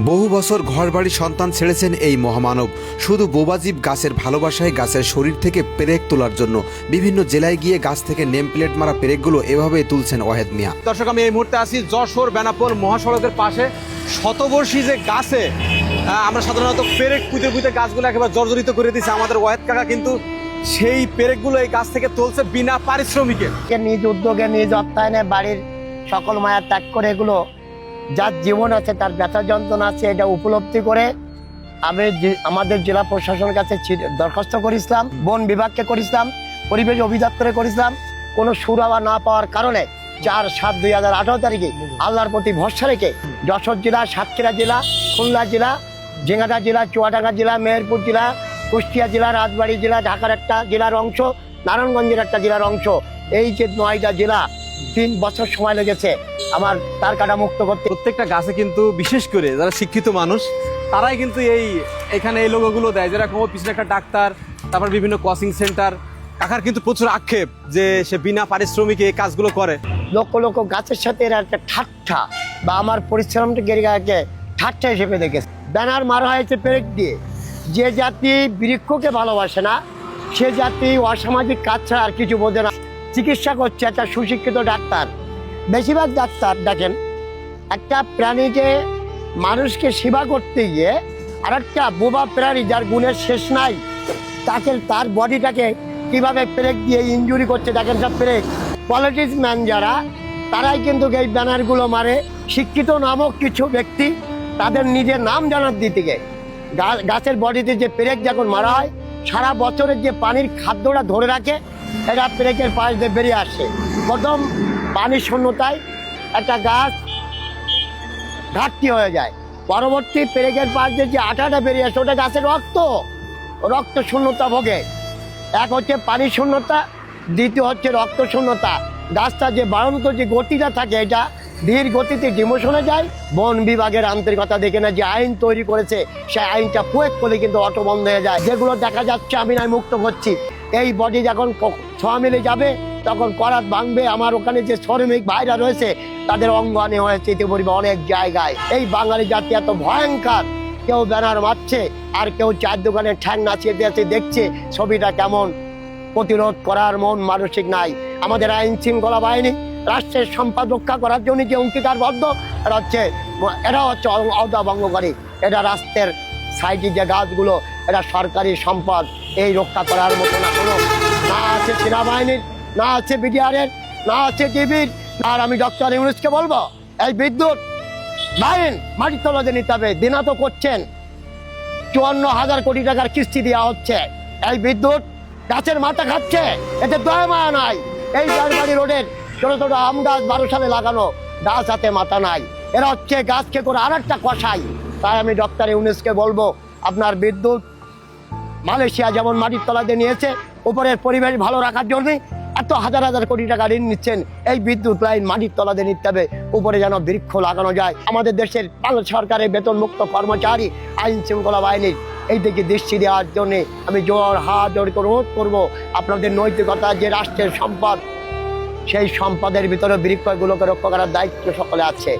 বহু বছর ঘরবাড়ি সন্তান ছেড়েছেন এই মহামানব। শুধু বোবাজিব গাছের ভালোবাসায় গাছের শরীর থেকে পেরেক তোলার জন্য বিভিন্ন জেলায় গিয়ে গাছ থেকে নেম প্লেট মারা পেরেকগুলো এভাবে তুলছেন ওয়াহেদ মিয়া। দর্শক, আমি এই মুহূর্তে আছি যশোর বেনাপোল মহাসড়কের পাশে শতবর্ষী যে গাছে আমরা সাধারণত পেরেক পুঁতে পুঁতে গাছগুলো একেবারে জর্জরিত করে দিচ্ছে। আমাদের ওয়াহেদ কাকা কিন্তু সেই পেরেকগুলো এই গাছ থেকে তুলছে বিনা পারিশ্রমিকে। নিজ উদ্যোগে নিজ অর্থায়নে বাড়ির সকল মায়া ত্যাগ করে এগুলো যার জীবন আছে তার ব্যথা যন্ত্রণা আছে এটা উপলব্ধি করে আমি আমাদের জেলা প্রশাসনের কাছে দরখাস্ত করেছিলাম, বন বিভাগকে করেছিলাম, পরিবেশ অধিদপ্তরে করেছিলাম। কোনো সুরাহা না পাওয়ার কারণে 4/7/2018 তারিখে আল্লাহর প্রতি ভরসা রেখে যশোর জেলা, সাতক্ষীরা জেলা, খুলনা জেলা, ঝিনাইদহ জেলা, চুয়াডাঙ্গা জেলা, মেহেরপুর জেলা, কুষ্টিয়া জেলা, রাজবাড়ী জেলা, ঢাকার একটা জেলার অংশ, নারায়ণগঞ্জের একটা জেলার অংশ, এই যে 9টা জেলা 3 বছর সময় লেগেছে আমার তার কাটা মুক্ত করতে। প্রত্যেকটা গাছে কিন্তু বিশেষ করে যারা শিক্ষিত মানুষ তারাই কিন্তু এখানে এই লোগোগুলো দেয়, যেরকম পিছনে একটা ডাক্তার, তারপর বিভিন্ন কোচিং সেন্টার। কাকার কিন্তু প্রচুর আক্ষেপ যে সে বিনা পারিশ্রমিকে এই কাজগুলো করে। লক্ষ লক্ষ গাছের সাথে এরা একটা ঠাট্টা বা আমার পরিশ্রমটা গেরিগাকে ঠাট্টা হিসেবে দেখেছে। ব্যানার মারা হয়েছে পেরেক দিয়ে। যে জাতি বৃক্ষকে ভালোবাসে না সে জাতি অসামাজিক কাজ ছাড়া আর কিছু বোঝে না। চিকিৎসা করছে একটা সুশিক্ষিত ডাক্তার। বেশিরভাগ ডাক্তার দেখেন একটা প্রাণীকে মানুষকে সেবা করতে গিয়ে আর একটা বোবা প্রাণী যার গুণের শেষ নাই তাকে তার বডিটাকে কিভাবে পেরেক দিয়ে ইনজুরি করছে দেখেন। সব পেরেক পলিটিক্স ম্যান যারা তারাই কিন্তু এই ব্যানারগুলো মারে। শিক্ষিত নামক কিছু ব্যক্তি তাদের নিজের নাম জানার দিতে গিয়ে গাছের বডিতে যে পেরেক যখন মারা হয় সারা বছরের যে পানির খাদ্যটা ধরে রাখে এটা পেরেকের পাশ দিয়ে বেরিয়ে আসে। প্রথম পানির শূন্যতায় একটা গাছ ঘাটতি হয়ে যায়, পরবর্তী পেরেকের পাশ দিয়ে যে আটাটা বেরিয়ে আসে ওটা গাছের রক্ত শূন্যতা ভোগে। এক হচ্ছে পানির শূন্যতা, দ্বিতীয় হচ্ছে রক্ত শূন্যতা। গাছটা যে বাড়ন্ত যে গতিটা থাকে এটা ধীর গতিতে ডিমোশনে যায়। বন বিভাগের আন্তরিকতা দেখে না যে আইন তৈরি করেছে সেই আইনটা প্রয়োগ করলে কিন্তু অটো বন্ধ হয়ে যায়। যেগুলো দেখা যাচ্ছে আমি নাই মুক্ত করছি, এই বডি যখন 6 মিলে যাবে তখন করাত ভাঙবে। আমার ওখানে যে শ্রমিক ভাইরা রয়েছে তাদের অঙ্গহানি হয়েছে ইতিপূর্বে অনেক জায়গায়। এই বাঙালি জাতি এত ভয়ঙ্কর, কেউ ব্যানার মারছে আর কেউ চার দোকানে ঠ্যাং নাচিয়ে দিয়েছে, দেখছে ছবিটা কেমন। প্রতিরোধ করার মন মানসিক নাই। আমাদের আইন শৃঙ্খলা বাহিনী রাষ্ট্রের সম্পদ রক্ষা করার জন্য যে অঙ্গীকারবদ্ধ এটা হচ্ছে আওতা ভঙ্গকারী। এটা রাষ্ট্রের সাইডে যে গাছগুলো এটা সরকারি সম্পদ, এই রক্ষা করার মতো না কোনো না আছে সেনাবাহিনীর, না আছে বিডিআরের, না আছে ডিবির। আর আমি ডক্টর ইউনূসকে বলবো এই বিদ্যুৎ লাইন মাটির তলাতে নিতে হবে। দিনা তো করছেন 54,000 কোটি টাকার কিস্তি দেওয়া হচ্ছে, এই বিদ্যুৎ গাছের মাথা খাচ্ছে, এতে দয়া মায়া নাই। এই রাজবাড়ী রোডের ছোট ছোট আম গাছ 12 সালে লাগানো, গাছ হাতে মাথা নাই। এরা হচ্ছে গাছকে করে আর একটা কষাই। তাই আমি ডক্টর ইউনূসকে বলবো আপনার বিদ্যুৎ মালয়েশিয়া যেমন মাটির তলাতে নিয়েছে উপরের পরিবেশ ভালো রাখার জন্য এত হাজার হাজার কোটি টাকা ঋণ নিচ্ছেন, এই বিদ্যুৎ লাইন মাটির তলাতে নিতে হবে, উপরে যেন বৃক্ষ লাগানো যায়। আমাদের দেশের বাংলাদেশ সরকারের বেতনমুক্ত কর্মচারী আইন শৃঙ্খলা বাহিনীর এই দিকে দৃষ্টি দেওয়ার জন্য আমি হাত জোড় করে অনুরোধ করবো। আপনাদের নৈতিকতা যে রাষ্ট্রের সম্পদ সেই সম্পদের ভিতরে বৃক্ষগুলোকে রক্ষা করার দায়িত্ব সকলে আছে।